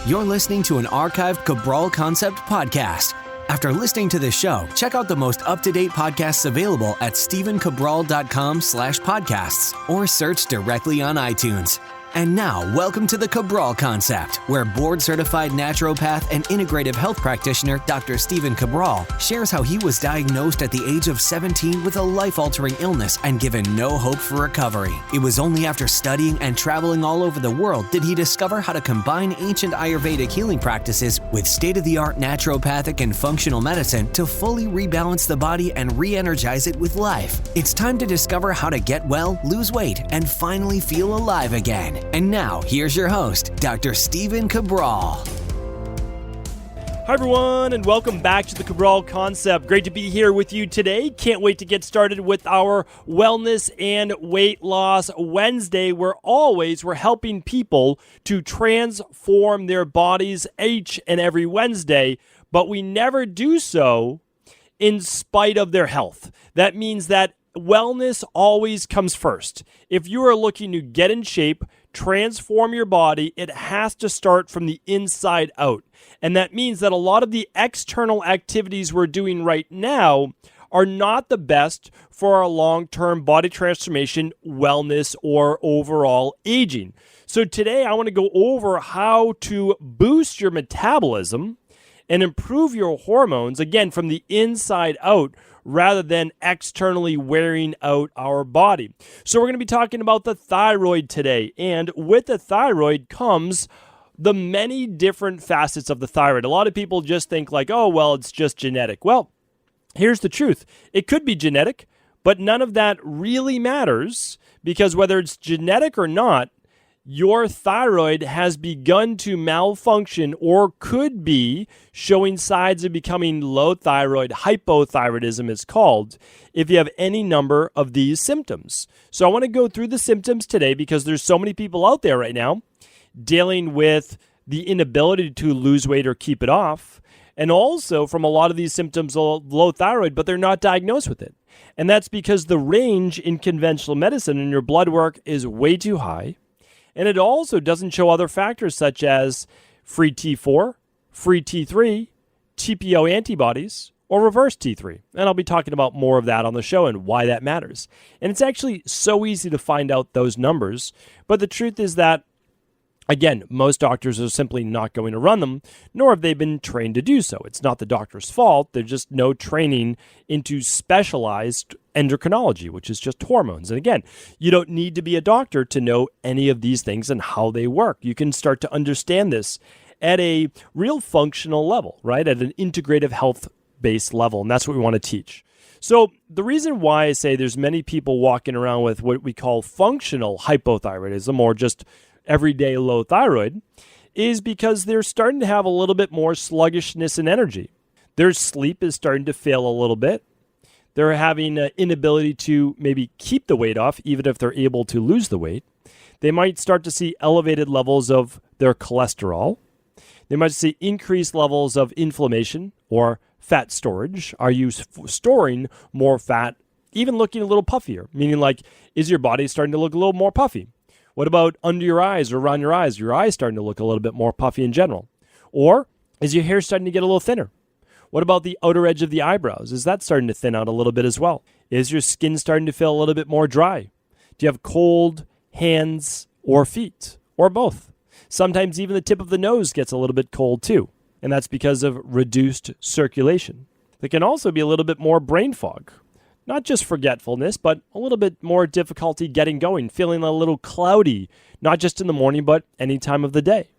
You're listening to an archived Cabral Concept podcast. After listening to this show, check out the most up-to-date podcasts available at stephencabral.com/podcasts or search directly on iTunes. And now, welcome to the Cabral Concept, where board-certified naturopath and integrative health practitioner Dr. Stephen Cabral shares how he was diagnosed at the age of 17 with a life-altering illness and given no hope for recovery. It was only after studying and traveling all over the world did he discover how to combine ancient Ayurvedic healing practices with state-of-the-art naturopathic and functional medicine to fully rebalance the body and re-energize it with life. It's time to discover how to get well, lose weight, and finally feel alive again. And now, here's your host, Dr. Stephen Cabral. Hi, everyone, and welcome back to the Cabral Concept. Great to be here with you today. Can't wait to get started with our Wellness and Weight Loss Wednesday, where always we're helping people to transform their bodies each and every Wednesday, but we never do so in spite of their health. That means that wellness always comes first. If you are looking to get in shape, transform your body, it has to start from the inside out. And that means that a lot of the external activities we're doing right now are not the best for our long-term body transformation, wellness, or overall aging. So today I want to go over how to boost your metabolism and improve your hormones, again, from the inside out, rather than externally wearing out our body. So we're going to be talking about the thyroid today. And with the thyroid comes the many different facets of the thyroid. A lot of people just think like, oh, well, it's just genetic. Well, here's the truth. It could be genetic, but none of that really matters, because whether it's genetic or not, your thyroid has begun to malfunction or could be showing signs of becoming low thyroid, hypothyroidism is called, if you have any number of these symptoms. So I want to go through the symptoms today because there's so many people out there right now dealing with the inability to lose weight or keep it off, and also from a lot of these symptoms of low thyroid, but they're not diagnosed with it. And that's because the range in conventional medicine in your blood work is way too high. And it also doesn't show other factors such as free T4, free T3, TPO antibodies, or reverse T3. And I'll be talking about more of that on the show and why that matters. And it's actually so easy to find out those numbers. But the truth is that, again, most doctors are simply not going to run them, nor have they been trained to do so. It's not the doctor's fault. There's just no training into specialized endocrinology, which is just hormones. And again, you don't need to be a doctor to know any of these things and how they work. You can start to understand this at a real functional level, right? At an integrative health-based level, and that's what we want to teach. So the reason why I say there's many people walking around with what we call functional hypothyroidism, or just everyday low thyroid, is because they're starting to have a little bit more sluggishness and energy. Their sleep is starting to fail a little bit. They're having an inability to maybe keep the weight off, even if they're able to lose the weight. They might start to see elevated levels of their cholesterol. They might see increased levels of inflammation or fat storage. Are you storing more fat, even looking a little puffier? Meaning, like, is your body starting to look a little more puffy? What about under your eyes or around your eyes? Your eyes starting to look a little bit more puffy in general. Or is your hair starting to get a little thinner? What about the outer edge of the eyebrows? Is that starting to thin out a little bit as well? Is your skin starting to feel a little bit more dry? Do you have cold hands or feet? Or both? Sometimes even the tip of the nose gets a little bit cold too. And that's because of reduced circulation. There can also be a little bit more brain fog. Not just forgetfulness, but a little bit more difficulty getting going, feeling a little cloudy, not just in the morning, but any time of the day.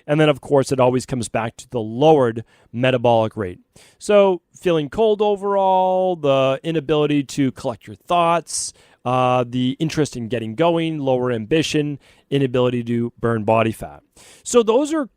And then, of course, it always comes back to the lowered metabolic rate. So feeling cold overall, the inability to collect your thoughts, the interest in getting going, lower ambition, inability to burn body fat. So those are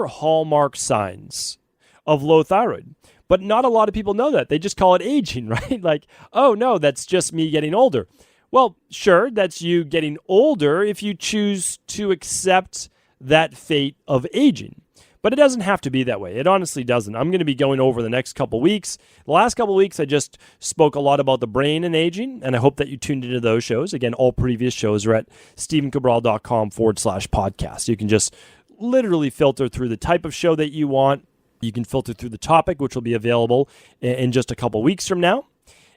hallmark signs of low thyroid. But not a lot of people know that. They just call it aging, right? Like, oh no, that's just me getting older. Well, sure, that's you getting older if you choose to accept that fate of aging. But it doesn't have to be that way. It honestly doesn't. I'm going to be going over the next couple weeks. The last couple weeks, I just spoke a lot about the brain and aging, and I hope that you tuned into those shows. Again, all previous shows are at stephencabral.com/podcast. You can just literally filter through the type of show that you want. You can filter through the topic, which will be available in just a couple weeks from now.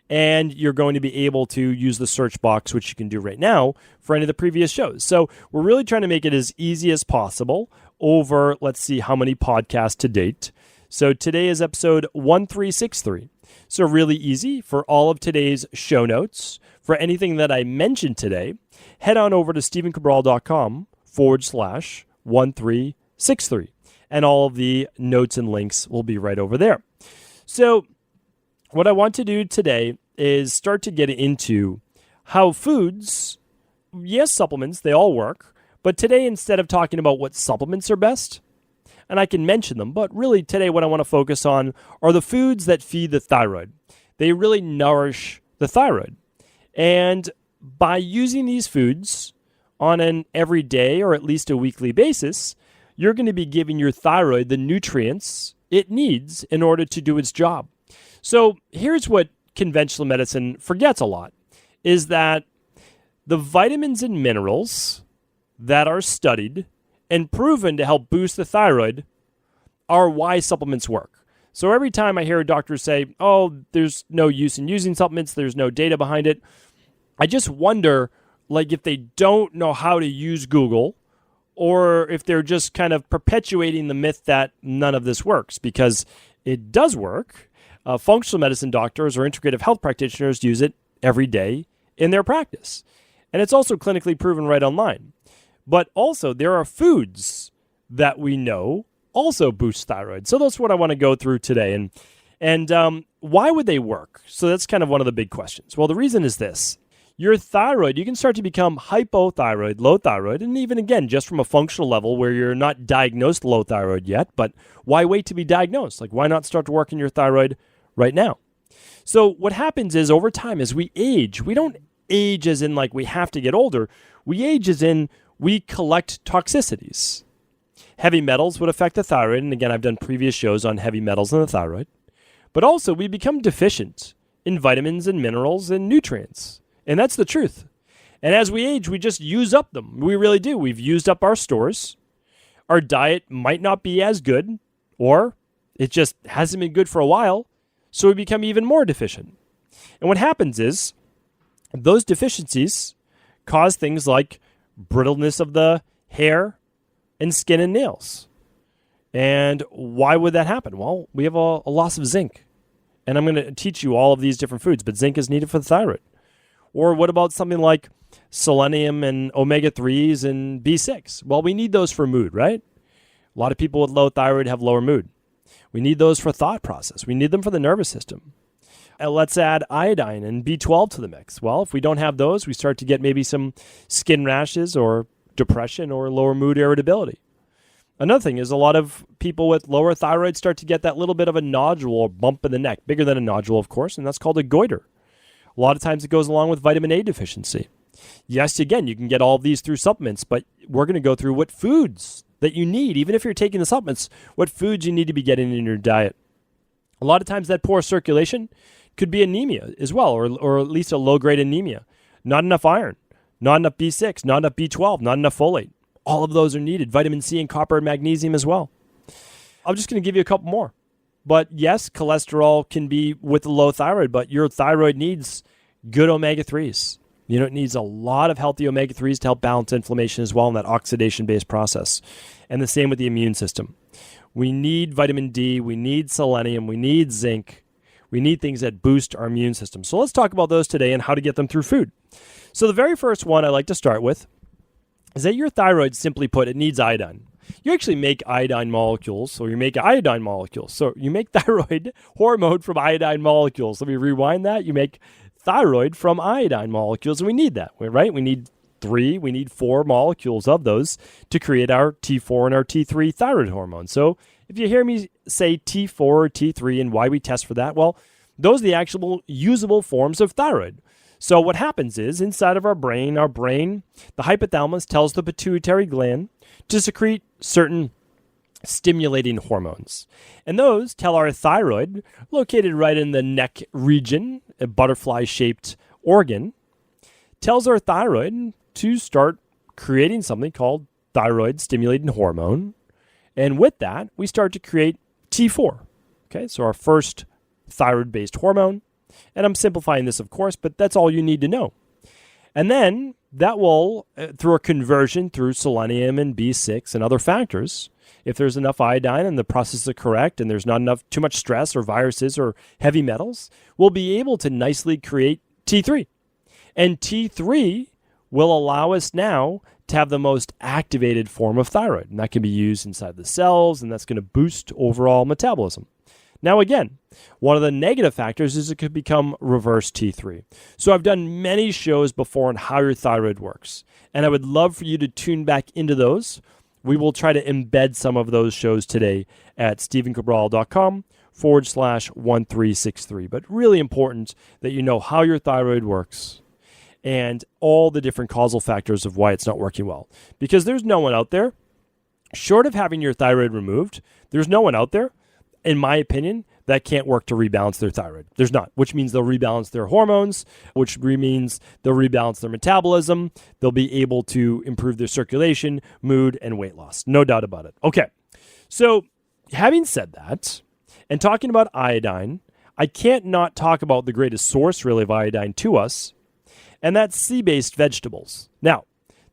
And you're going to be able to use the search box, which you can do right now, for any of the previous shows. So we're really trying to make it as easy as possible over, let's see how many podcasts to date. So today is episode 1363. So really easy for all of today's show notes. For anything that I mentioned today, head on over to stephencabral.com/1363. And all of the notes and links will be right over there. So what I want to do today is start to get into how foods, yes, supplements, they all work. But today, instead of talking about what supplements are best, and I can mention them, but really today what I want to focus on are the foods that feed the thyroid. They really nourish the thyroid. And by using these foods on an everyday or at least a weekly basis, you're going to be giving your thyroid the nutrients it needs in order to do its job. So here's what conventional medicine forgets a lot, is that the vitamins and minerals that are studied and proven to help boost the thyroid are why supplements work. So every time I hear a doctor say, oh, there's no use in using supplements, there's no data behind it, I just wonder, like, if they don't know how to use Google, or if they're just kind of perpetuating the myth that none of this works, because it does work. Functional medicine doctors or integrative health practitioners use it every day in their practice. And it's also clinically proven right online. But also, there are foods that we know also boost thyroid. So that's what I want to go through today. And why would they work? So that's kind of one of the big questions. Well, the reason is this. Your thyroid, you can start to become hypothyroid, low thyroid, and even again, just from a functional level where you're not diagnosed low thyroid yet, but why wait to be diagnosed? Like, why not start to work in your thyroid right now? So what happens is over time as we age, we don't age as in like we have to get older. We age as in we collect toxicities. Heavy metals would affect the thyroid. And again, I've done previous shows on heavy metals and the thyroid. But also we become deficient in vitamins and minerals and nutrients. And that's the truth. And as we age, we just use up them. We really do. We've used up our stores. Our diet might not be as good, or it just hasn't been good for a while. So we become even more deficient. And what happens is those deficiencies cause things like brittleness of the hair and skin and nails. And why would that happen? Well, we have a loss of zinc. And I'm going to teach you all of these different foods, but zinc is needed for the thyroid. Or what about something like selenium and omega-3s and B6? Well, we need those for mood, right? A lot of people with low thyroid have lower mood. We need those for thought process. We need them for the nervous system. And let's add iodine and B12 to the mix. Well, if we don't have those, we start to get maybe some skin rashes or depression or lower mood irritability. Another thing is a lot of people with lower thyroid start to get that little bit of a nodule or bump in the neck, bigger than a nodule, of course, and that's called a goiter. A lot of times it goes along with vitamin A deficiency. Yes, again, you can get all of these through supplements, but we're going to go through what foods that you need, even if you're taking the supplements, what foods you need to be getting in your diet. A lot of times that poor circulation could be anemia as well, or at least a low-grade anemia. Not enough iron, not enough B6, not enough B12, not enough folate. All of those are needed. Vitamin C and copper and magnesium as well. I'm just going to give you a couple more. But yes, cholesterol can be with the low thyroid, but your thyroid needs good omega-3s. You know, it needs a lot of healthy omega-3s to help balance inflammation as well in that oxidation-based process. And the same with the immune system. We need vitamin D, we need selenium, we need zinc. We need things that boost our immune system. So let's talk about those today and how to get them through food. So the very first one I like to start with is that your thyroid, simply put, it needs iodine. You actually make iodine molecules, or you make iodine molecules. So you make thyroid hormone from iodine molecules. Let me rewind that. You make thyroid from iodine molecules, and we need that, right? We need 4 molecules of those to create our T4 and our T3 thyroid hormone. So if you hear me say T4 or T3 and why we test for that, well, those are the actual usable forms of thyroid. So what happens is inside of our brain, the hypothalamus tells the pituitary gland to secrete certain stimulating hormones. And those tell our thyroid, located right in the neck region, a butterfly-shaped organ, tells our thyroid to start creating something called thyroid stimulating hormone. And with that, we start to create T4. Okay, so our first thyroid-based hormone. And I'm simplifying this, of course, but that's all you need to know. And then that will, through a conversion through selenium and B6 and other factors, if there's enough iodine and the processes are correct and there's not too much stress or viruses or heavy metals, we'll be able to nicely create T3. And T3 will allow us now to have the most activated form of thyroid. And that can be used inside the cells, and that's going to boost overall metabolism. Now, again, one of the negative factors is it could become reverse T3. So I've done many shows before on how your thyroid works, and I would love for you to tune back into those. We will try to embed some of those shows today at stephencabral.com/1363. But really important that you know how your thyroid works and all the different causal factors of why it's not working well. Because there's no one out there, short of having your thyroid removed, there's no one out there, in my opinion, that can't work to rebalance their thyroid. There's not, which means they'll rebalance their hormones, which means they'll rebalance their metabolism. They'll be able to improve their circulation, mood, and weight loss. No doubt about it. Okay, so having said that, and talking about iodine, I can't not talk about the greatest source, really, of iodine to us, and that's sea-based vegetables. Now,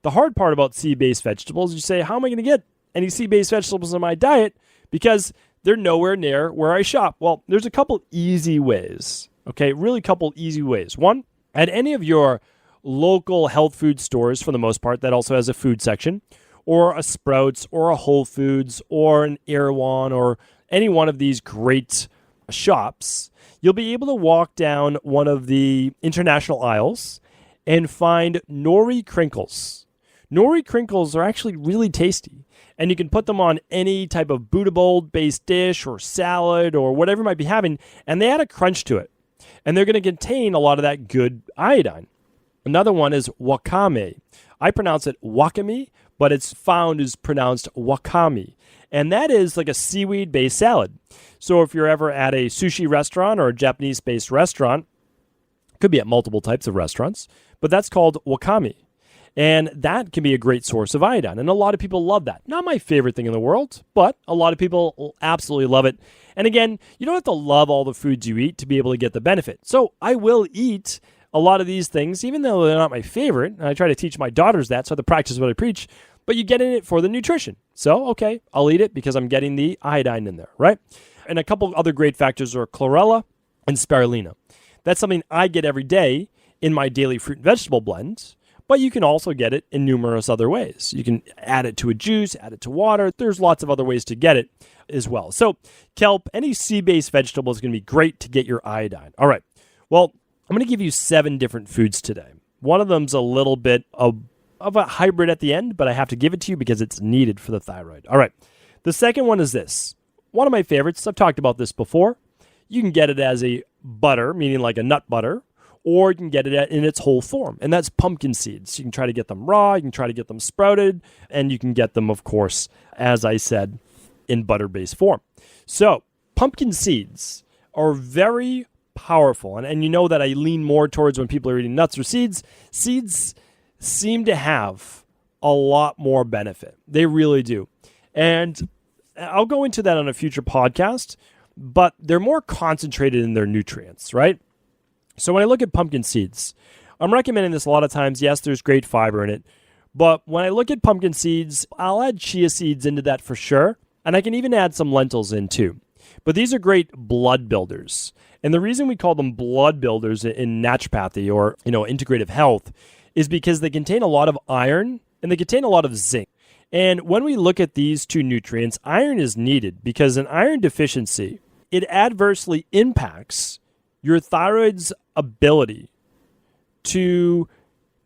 the hard part about sea-based vegetables, you say, how am I going to get any sea-based vegetables in my diet? Because they're nowhere near where I shop. Well, there's a couple easy ways, okay? Really couple easy ways. One, at any of your local health food stores, for the most part, that also has a food section, or a Sprouts, or a Whole Foods, or an Erewhon, or any one of these great shops, you'll be able to walk down one of the international aisles and find nori crinkles. Nori crinkles are actually really tasty. And you can put them on any type of Buddha bowl-based dish or salad or whatever you might be having, and they add a crunch to it. And they're going to contain a lot of that good iodine. Another one is wakame. I pronounce it wakame, but it's found is pronounced wakame. And that is like a seaweed-based salad. So if you're ever at a sushi restaurant or a Japanese-based restaurant, could be at multiple types of restaurants, but that's called wakame. And that can be a great source of iodine. And a lot of people love that. Not my favorite thing in the world, but a lot of people absolutely love it. And again, you don't have to love all the foods you eat to be able to get the benefit. So I will eat a lot of these things, even though they're not my favorite. And I try to teach my daughters that, so I have to practice what I preach. But you get in it for the nutrition. So, okay, I'll eat it because I'm getting the iodine in there, right? And a couple other great factors are chlorella and spirulina. That's something I get every day in my daily fruit and vegetable blend. But you can also get it in numerous other ways. You can add it to a juice, add it to water. There's lots of other ways to get it as well. So kelp, any sea-based vegetable is going to be great to get your iodine. All right. Well, I'm going to give you 7 different foods today. One of them's a little bit of a hybrid at the end, but I have to give it to you because it's needed for the thyroid. All right. The second one is this. One of my favorites. I've talked about this before. You can get it as a butter, meaning like a nut butter, or you can get it in its whole form, and that's pumpkin seeds. You can try to get them raw, you can try to get them sprouted, and you can get them, of course, as I said, in butter-based form. So pumpkin seeds are very powerful, and you know that I lean more towards when people are eating nuts or seeds. Seeds seem to have a lot more benefit. They really do. And I'll go into that on a future podcast, but they're more concentrated in their nutrients, right? So when I look at pumpkin seeds, I'm recommending this a lot of times. Yes, there's great fiber in it. But when I look at pumpkin seeds, I'll add chia seeds into that for sure. And I can even add some lentils in too. But these are great blood builders. And the reason we call them blood builders in naturopathy or, integrative health is because they contain a lot of iron and they contain a lot of zinc. And when we look at these two nutrients, iron is needed because an iron deficiency, it adversely impacts your thyroid's ability to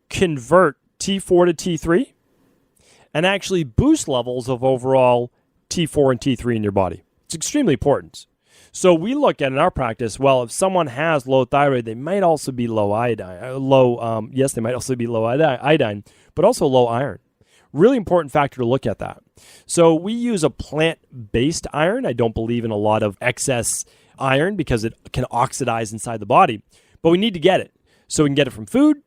convert T4 to T3 and actually boost levels of overall T4 and T3 in your body. It's extremely important. So we look at in our practice, well, if someone has low thyroid, they might also be low iodine. They might also be low iodine, but also low iron. Really important factor to look at that. So we use a plant-based iron. I don't believe in a lot of excess iron because it can oxidize inside the body, but we need to get it. So we can get it from food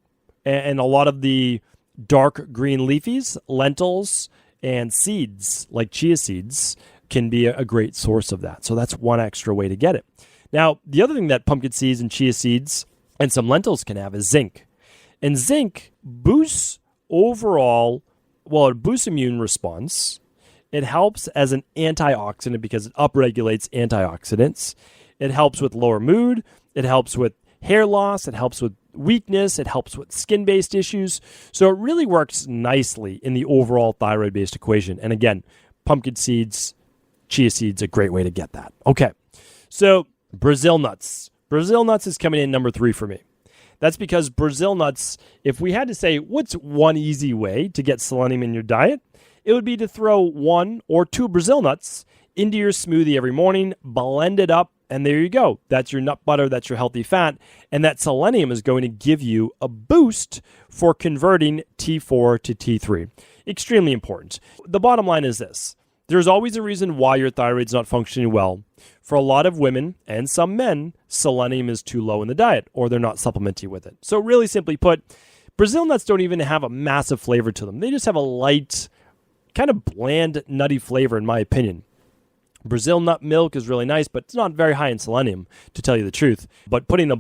and a lot of the dark green leafies, lentils, And seeds, like chia seeds, can be a great source of that. So that's one extra way to get it. Now, the other thing that pumpkin seeds and chia seeds and some lentils can have is zinc. And zinc boosts overall, well, it boosts immune response. It helps as an antioxidant because it upregulates antioxidants. It helps with lower mood. It helps with hair loss. It helps with weakness. It helps with skin-based issues. So it really works nicely in the overall thyroid-based equation. And again, pumpkin seeds, chia seeds, a great way to get that. Okay, so Brazil nuts. Brazil nuts is coming in number 3 for me. That's because Brazil nuts, if we had to say what's one easy way to get selenium in your diet, it would be to throw 1 or 2 Brazil nuts into your smoothie every morning, blend it up, and there you go. That's your nut butter, that's your healthy fat, and that selenium is going to give you a boost for converting T4 to T3. Extremely important. The bottom line is this. There's always a reason why your thyroid's not functioning well. For a lot of women and some men, selenium is too low in the diet, or they're not supplementing with it. So really simply put, Brazil nuts don't even have a massive flavor to them. They just have a light, kind of bland, nutty flavor, in my opinion. Brazil nut milk is really nice, but it's not very high in selenium, to tell you the truth. But putting a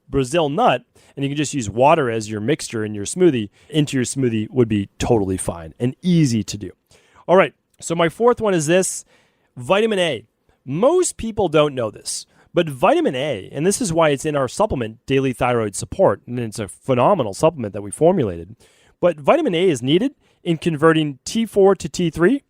Brazil nut, and you can just use water as your mixture in your smoothie, into your smoothie would be totally fine and easy to do. All right, so my fourth one is this, vitamin A. Most people don't know this, but vitamin A, and this is why it's in our supplement, Daily Thyroid Support, and it's a phenomenal supplement that we formulated, but vitamin A is needed in converting T4 to T3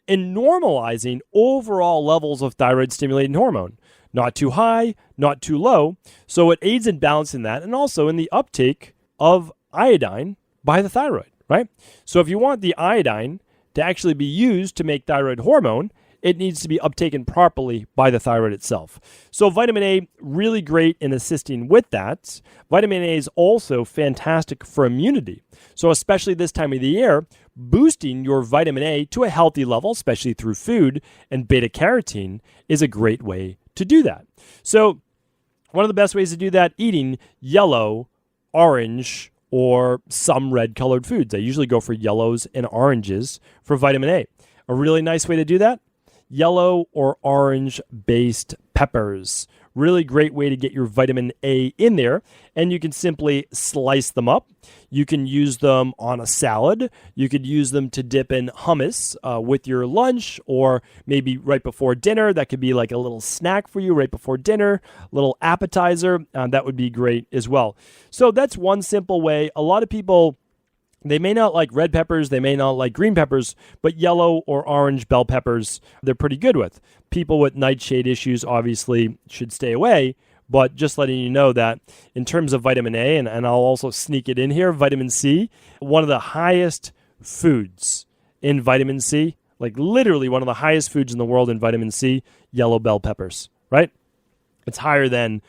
and normalizing overall levels of thyroid-stimulating hormone. Not too high, not too low, so it aids in balancing that and also in the uptake of iodine by the thyroid, right? So if you want the iodine to actually be used to make thyroid hormone, it needs to be uptaken properly by the thyroid itself. So vitamin A, really great in assisting with that. Vitamin A is also fantastic for immunity. So especially this time of the year, boosting your vitamin A to a healthy level, especially through food and beta-carotene, is a great way to do that. So one of the best ways to do that, eating yellow, orange, or some red-colored foods. I usually go for yellows and oranges for vitamin A. A really nice way to do that, yellow or orange-based peppers. Really great way to get your vitamin A in there, and you can simply slice them up. You can use them on a salad. You could use them to dip in hummus with your lunch, or maybe right before dinner. That could be like a little snack for you right before dinner, little appetizer. That would be great as well. So that's one simple way. A lot of people, they may not like red peppers, they may not like green peppers, but yellow or orange bell peppers, they're pretty good with. People with nightshade issues obviously should stay away, but just letting you know that in terms of vitamin A, and I'll also sneak it in here, vitamin C, one of the highest foods in vitamin C, like literally one of the highest foods in the world in vitamin C, yellow bell peppers, right? It's higher than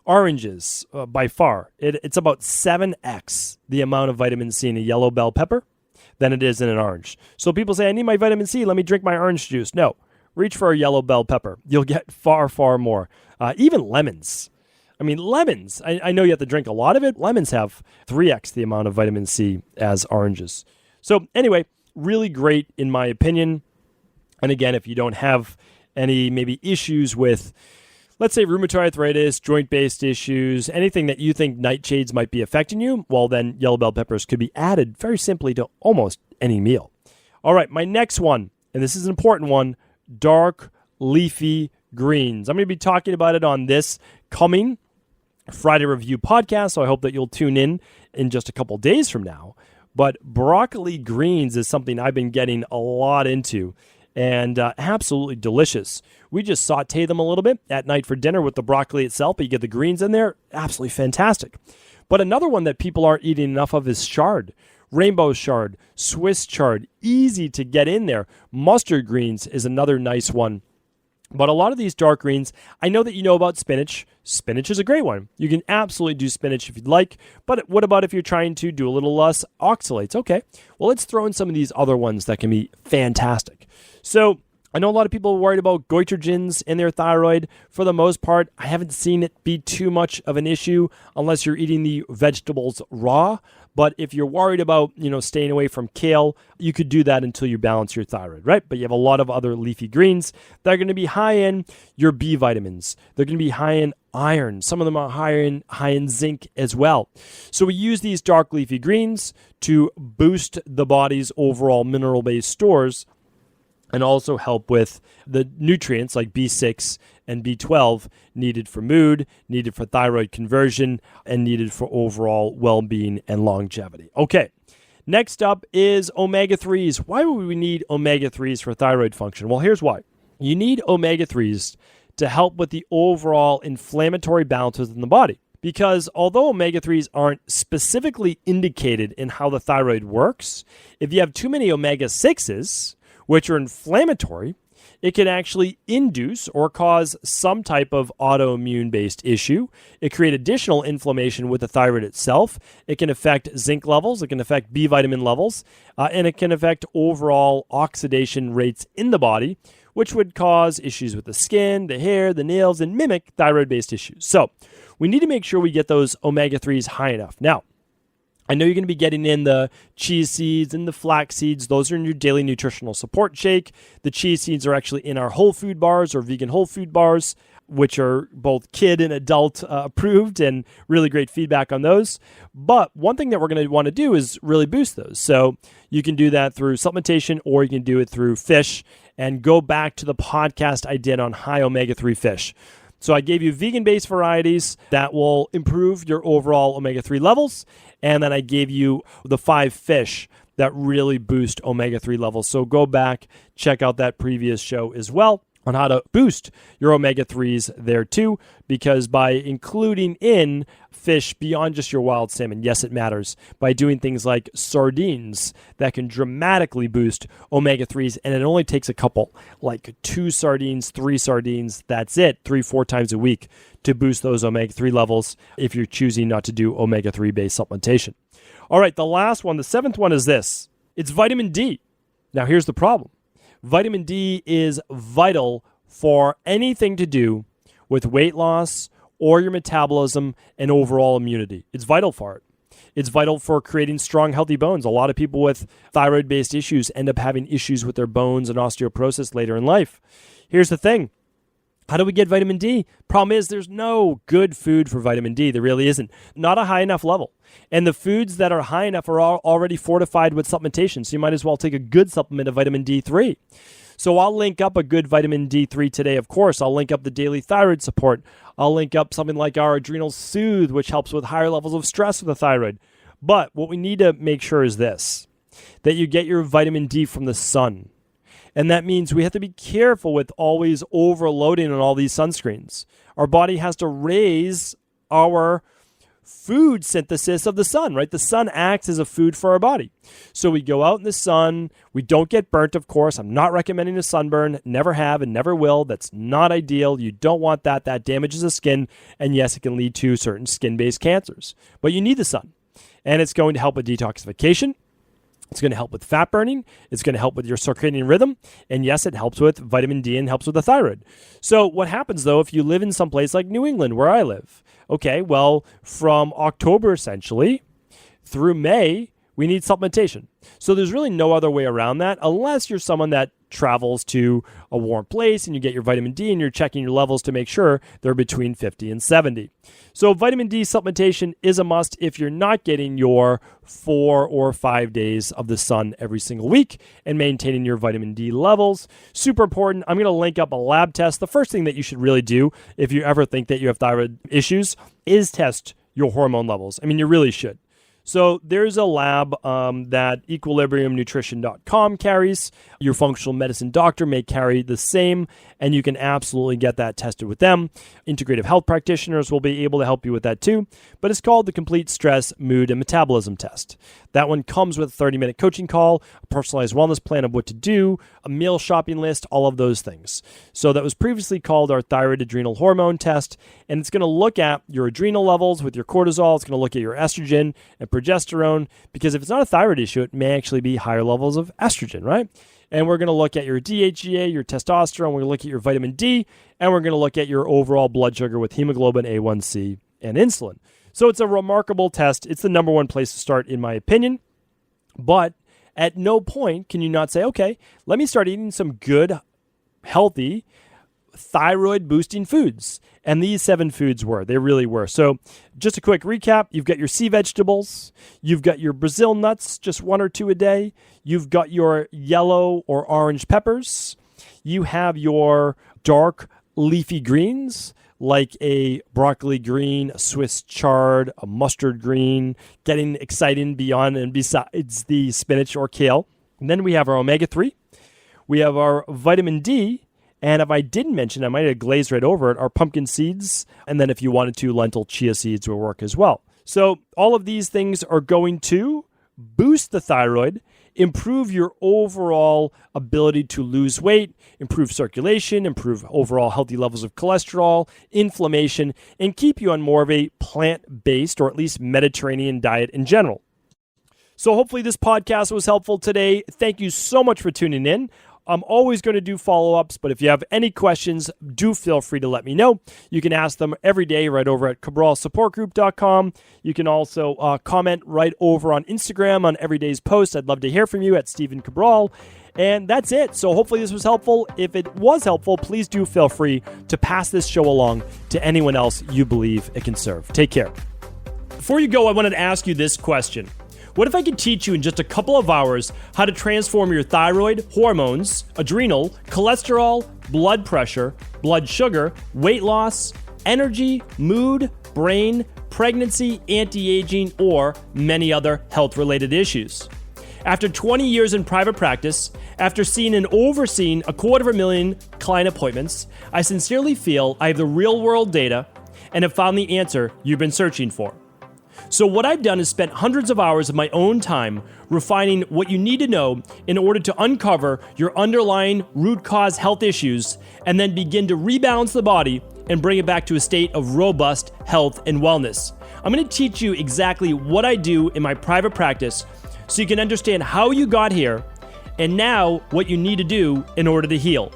oranges by far. It's about 7x the amount of vitamin C in a yellow bell pepper than it is in an orange. So people say, I need my vitamin C, let me drink my orange juice. No, reach for a yellow bell pepper. You'll get far, far more. Even lemons. I mean, lemons, I know you have to drink a lot of it. Lemons have 3x the amount of vitamin C as oranges. So anyway, really great in my opinion. And again, if you don't have any maybe issues with, let's say, rheumatoid arthritis, joint-based issues, anything that you think nightshades might be affecting you, well, then yellow bell peppers could be added very simply to almost any meal. All right, my next one, and this is an important one, dark leafy greens. I'm going to be talking about it on this coming Friday Review podcast, so I hope that you'll tune in just a couple days from now. But broccoli greens is something I've been getting a lot into, and absolutely delicious. We just saute them a little bit at night for dinner with the broccoli itself, but you get the greens in there. Absolutely fantastic. But another one that people aren't eating enough of is chard. Rainbow chard, Swiss chard, easy to get in there. Mustard greens is another nice one. But a lot of these dark greens, I know that you know about spinach. Spinach is a great one. You can absolutely do spinach if you'd like. But what about if you're trying to do a little less oxalates? Okay, well, let's throw in some of these other ones that can be fantastic. So I know a lot of people are worried about goitrogens in their thyroid. For the most part, I haven't seen it be too much of an issue unless you're eating the vegetables raw. But if you're worried about, staying away from kale, you could do that until you balance your thyroid, right? But you have a lot of other leafy greens that are going to be high in your B vitamins. They're going to be high in iron. Some of them are high in zinc as well. So we use these dark leafy greens to boost the body's overall mineral-based stores and also help with the nutrients like B6 and B12 needed for mood, needed for thyroid conversion, and needed for overall well-being and longevity. Okay, next up is omega-3s. Why would we need omega-3s for thyroid function? Well, here's why. You need omega-3s to help with the overall inflammatory balances in the body. Because although omega-3s aren't specifically indicated in how the thyroid works, if you have too many omega-6s, which are inflammatory, it can actually induce or cause some type of autoimmune-based issue. It create additional inflammation with the thyroid itself. It can affect zinc levels. It can affect B vitamin levels. And it can affect overall oxidation rates in the body, which would cause issues with the skin, the hair, the nails, and mimic thyroid-based issues. So we need to make sure we get those omega-3s high enough. Now, I know you're going to be getting in the chia seeds and the flax seeds. Those are in your daily nutritional support shake. The chia seeds are actually in our whole food bars or vegan whole food bars, which are both kid and adult approved, and really great feedback on those. But one thing that we're going to want to do is really boost those. So you can do that through supplementation, or you can do it through fish, and go back to the podcast I did on high omega-3 fish. So I gave you vegan-based varieties that will improve your overall omega-3 levels. And then I gave you the 5 fish that really boost omega-3 levels. So go back, check out that previous show as well on how to boost your omega-3s there too, because by including in fish beyond just your wild salmon, yes, it matters, by doing things like sardines that can dramatically boost omega-3s, and it only takes a couple, like 2 sardines, 3 sardines, that's it, 3-4 times a week to boost those omega-3 levels if you're choosing not to do omega-3 based supplementation. All right, the last one, the 7th one is this. It's vitamin D. Now here's the problem. Vitamin D is vital for anything to do with weight loss or your metabolism and overall immunity. It's vital for it. It's vital for creating strong, healthy bones. A lot of people with thyroid-based issues end up having issues with their bones and osteoporosis later in life. Here's the thing. How do we get vitamin D? Problem is there's no good food for vitamin D. There really isn't. Not a high enough level. And the foods that are high enough are already fortified with supplementation. So you might as well take a good supplement of vitamin D3. So I'll link up a good vitamin D3 today, of course. I'll link up the daily thyroid support. I'll link up something like our Adrenal Soothe, which helps with higher levels of stress with the thyroid. But what we need to make sure is this, that you get your vitamin D from the sun. And that means we have to be careful with always overloading on all these sunscreens. Our body has to raise our food synthesis of the sun, right? The sun acts as a food for our body. So we go out in the sun. We don't get burnt, of course. I'm not recommending a sunburn. Never have and never will. That's not ideal. You don't want that. That damages the skin. And yes, it can lead to certain skin-based cancers. But you need the sun. And it's going to help with detoxification. It's going to help with fat burning. It's going to help with your circadian rhythm. And yes, it helps with vitamin D and helps with the thyroid. So what happens, though, if you live in some place like New England, where I live? Okay, well, from October, essentially, through May, we need supplementation. So there's really no other way around that unless you're someone that travels to a warm place and you get your vitamin D and you're checking your levels to make sure they're between 50 and 70. So vitamin D supplementation is a must if you're not getting your 4 or 5 days of the sun every single week and maintaining your vitamin D levels. Super important. I'm going to link up a lab test. The first thing that you should really do if you ever think that you have thyroid issues is test your hormone levels. I mean, you really should. So there's a lab that equilibriumnutrition.com carries. Your functional medicine doctor may carry the same, and you can absolutely get that tested with them. Integrative Health practitioners will be able to help you with that too. But it's called the Complete Stress, Mood, and Metabolism Test. That one comes with a 30-minute coaching call, a personalized wellness plan of what to do, a meal shopping list, all of those things. So that was previously called our thyroid adrenal hormone test, and it's going to look at your adrenal levels with your cortisol. It's going to look at your estrogen and progesterone, because if it's not a thyroid issue, it may actually be higher levels of estrogen, right? And we're going to look at your DHEA, your testosterone, we're going to look at your vitamin D, and we're going to look at your overall blood sugar with hemoglobin, A1C, and insulin. So it's a remarkable test. It's the number one place to start, in my opinion. But at no point can you not say, okay, let me start eating some good, healthy, thyroid-boosting foods. And these 7 foods were. They really were. So just a quick recap. You've got your sea vegetables. You've got your Brazil nuts, just 1 or 2 a day. You've got your yellow or orange peppers. You have your dark leafy greens, like a broccoli green, a Swiss chard, a mustard green, getting exciting beyond and besides the spinach or kale. And then we have our omega-3. We have our vitamin D. And if I didn't mention, I might have glazed right over it, our pumpkin seeds. And then if you wanted to, lentil chia seeds will work as well. So all of these things are going to boost the thyroid, improve your overall ability to lose weight, improve circulation, improve overall healthy levels of cholesterol, inflammation, and keep you on more of a plant-based or at least Mediterranean diet in general. So hopefully this podcast was helpful today. Thank you so much for tuning in. I'm always going to do follow-ups, but if you have any questions, do feel free to let me know. You can ask them every day right over at cabralsupportgroup.com. You can also comment right over on Instagram on every day's post. I'd love to hear from you at Stephen Cabral. And that's it. So hopefully this was helpful. If it was helpful, please do feel free to pass this show along to anyone else you believe it can serve. Take care. Before you go, I wanted to ask you this question. What if I could teach you in just a couple of hours how to transform your thyroid, hormones, adrenal, cholesterol, blood pressure, blood sugar, weight loss, energy, mood, brain, pregnancy, anti-aging, or many other health-related issues? After 20 years in private practice, after seeing and overseeing 250,000 client appointments, I sincerely feel I have the real-world data and have found the answer you've been searching for. So what I've done is spent hundreds of hours of my own time refining what you need to know in order to uncover your underlying root cause health issues and then begin to rebalance the body and bring it back to a state of robust health and wellness. I'm going to teach you exactly what I do in my private practice so you can understand how you got here and now what you need to do in order to heal.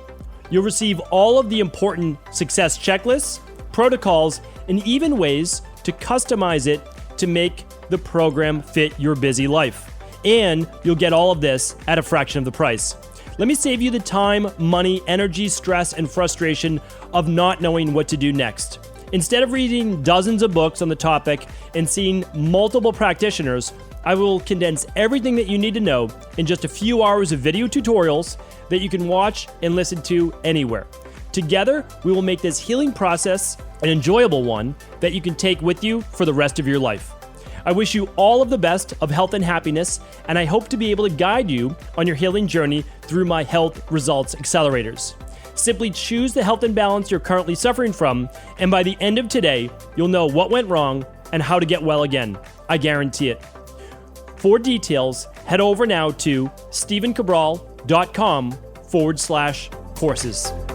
You'll receive all of the important success checklists, protocols, and even ways to customize it to make the program fit your busy life. And you'll get all of this at a fraction of the price. Let me save you the time, money, energy, stress, and frustration of not knowing what to do next. Instead of reading dozens of books on the topic and seeing multiple practitioners, I will condense everything that you need to know in just a few hours of video tutorials that you can watch and listen to anywhere. Together, we will make this healing process an enjoyable one that you can take with you for the rest of your life. I wish you all of the best of health and happiness, and I hope to be able to guide you on your healing journey through my Health Results Accelerators. Simply choose the health imbalance you're currently suffering from, and by the end of today, you'll know what went wrong and how to get well again. I guarantee it. For details, head over now to stephencabral.com/courses.